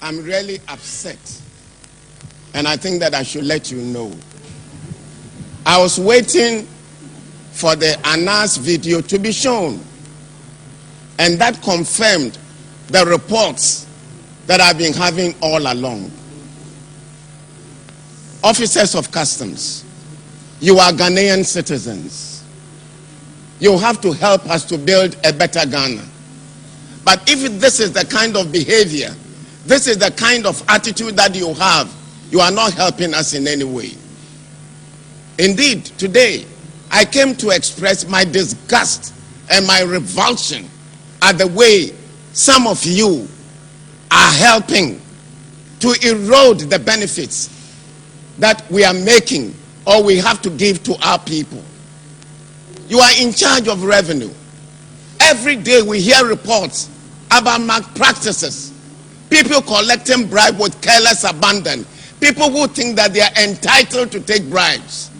I'm really upset. And I think that I should let you know. I was waiting for the Anas video to be shown. And that confirmed the reports that I've been having all along. Officers of customs, you are Ghanaian citizens. You have to help us to build a better Ghana. But if this is the kind of behavior, this is the kind of attitude that you have, you are not helping us in any way. Indeed, today, I came to express my disgust and my revulsion at the way some of you are helping to erode the benefits that we are making or we have to give to our people. You are in charge of revenue. Every day we hear reports about malpractices. People collecting bribes with careless abandon. People who think that they are entitled to take bribes.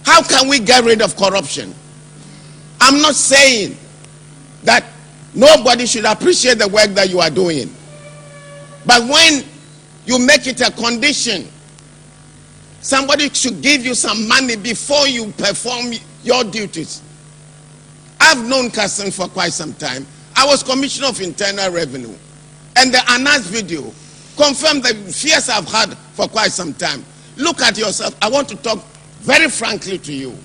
How can we get rid of corruption? I'm not saying that nobody should appreciate the work that you are doing. But when you make it a condition, somebody should give you some money before you perform your duties. I've known Customs for quite some time. I was Commissioner of Internal Revenue. And the Anas video confirmed the fears I've had for quite some time. Look at yourself. I want to talk very frankly to you.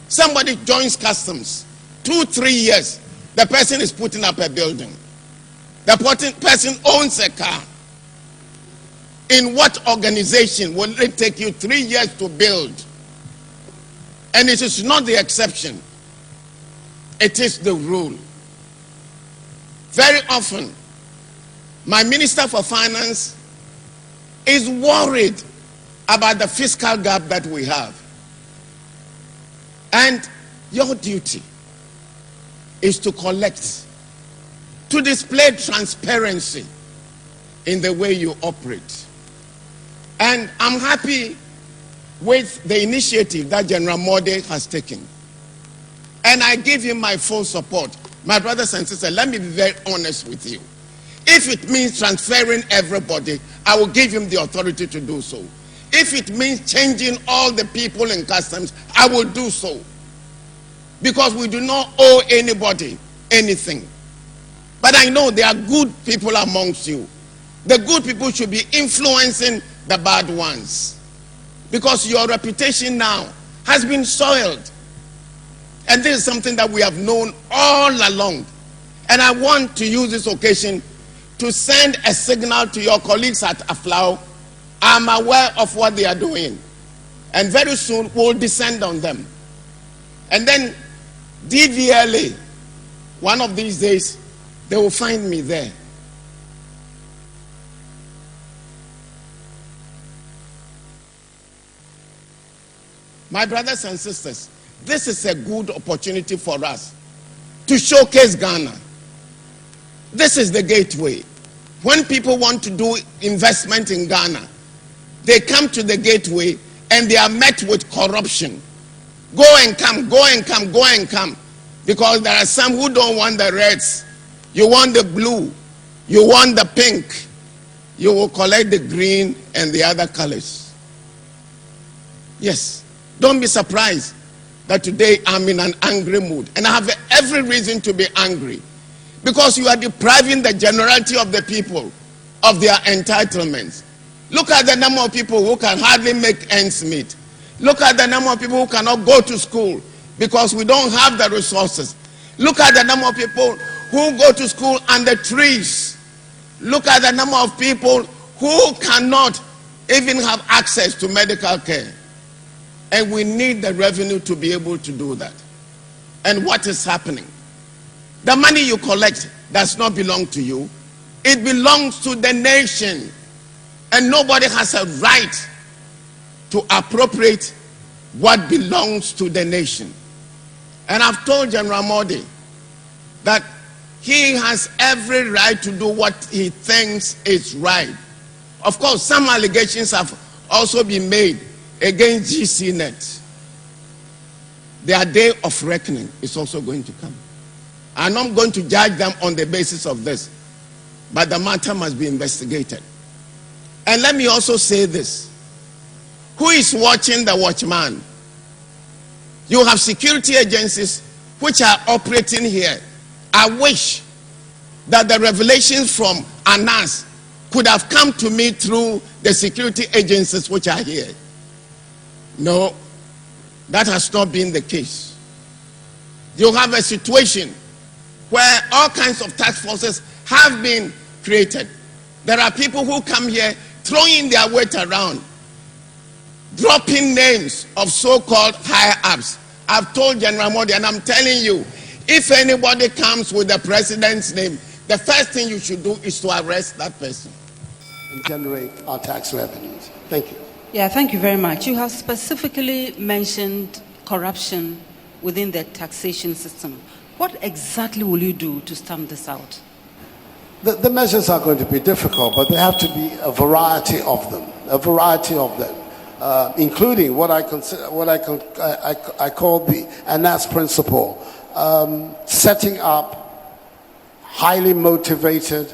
Somebody joins Customs, 2-3 years, the person is putting up a building. The person owns a car. In what organization will it take you 3 years to build? And it is not the exception. It is the rule. Very often, my Minister for Finance is worried about the fiscal gap that we have. And your duty is to collect, to display transparency in the way you operate. And I'm happy with the initiative that General Modi has taken. And I give him my full support. My brothers and sisters, let me be very honest with you. If it means transferring everybody, I will give him the authority to do so. If it means changing all the people in Customs, I will do so. Because we do not owe anybody anything. But I know there are good people amongst you. The good people should be influencing the bad ones. Because your reputation now has been soiled. And this is something that we have known all along. And I want to use this occasion to send a signal to your colleagues at Aflao. I'm aware of what they are doing. And very soon we'll descend on them. And then DVLA, one of these days, they will find me there. My brothers and sisters, this is a good opportunity for us to showcase Ghana. This is the gateway. When people want to do investment in Ghana, they come to the gateway and they are met with corruption. Go and come, go and come, go and come. Because there are some who don't want the reds. You want the blue. You want the pink. You will collect the green and the other colors. Yes. Don't be surprised that today I'm in an angry mood. And I have every reason to be angry. Because you are depriving the generality of the people of their entitlements. Look at the number of people who can hardly make ends meet. Look at the number of people who cannot go to school because we don't have the resources. Look at the number of people who go to school under trees. Look at the number of people who cannot even have access to medical care. And we need the revenue to be able to do that. And what is happening? The money you collect does not belong to you. It belongs to the nation. And nobody has a right to appropriate what belongs to the nation. And I've told General Modi that he has every right to do what he thinks is right. Of course, some allegations have also been made against GCNet. Their day of reckoning is also going to come. I'm not going to judge them on the basis of this. but the matter must be investigated. And let me also say this. Who is watching the watchman? You have security agencies which are operating here. I wish that the revelations from Anas could have come to me through the security agencies which are here. No, that has not been the case. You have a situation where all kinds of task forces have been created. There are people who come here throwing their weight around, dropping names of so-called higher-ups. I've told General Modi, and I'm telling you, if anybody comes with the president's name, the first thing you should do is to arrest that person. And generate our tax revenues. Thank you. Yeah, thank you very much. You have specifically mentioned corruption within the taxation system. What exactly will you do to stamp this out? The measures are going to be difficult, but there have to be a variety of them. Including what I call the Anas principle, setting up highly motivated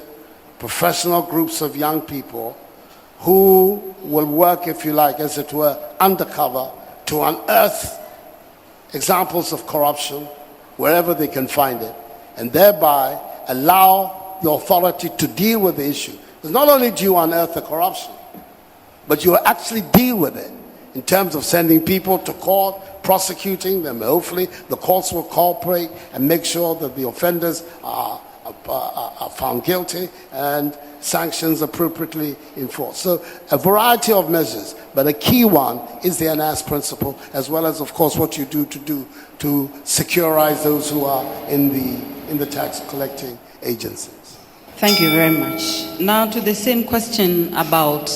professional groups of young people who will work, if you like, as it were, undercover to unearth examples of corruption wherever they can find it, and thereby allow the authority to deal with the issue. Because not only do you unearth the corruption, but you actually deal with it in terms of sending people to court, prosecuting them. Hopefully the courts will cooperate and make sure that the offenders are found guilty and sanctions appropriately enforced. So a variety of measures, but a key one is the Anas principle, as well as, of course, what you do to securize those who are in the tax collecting agencies. Thank you very much. Now to the same question about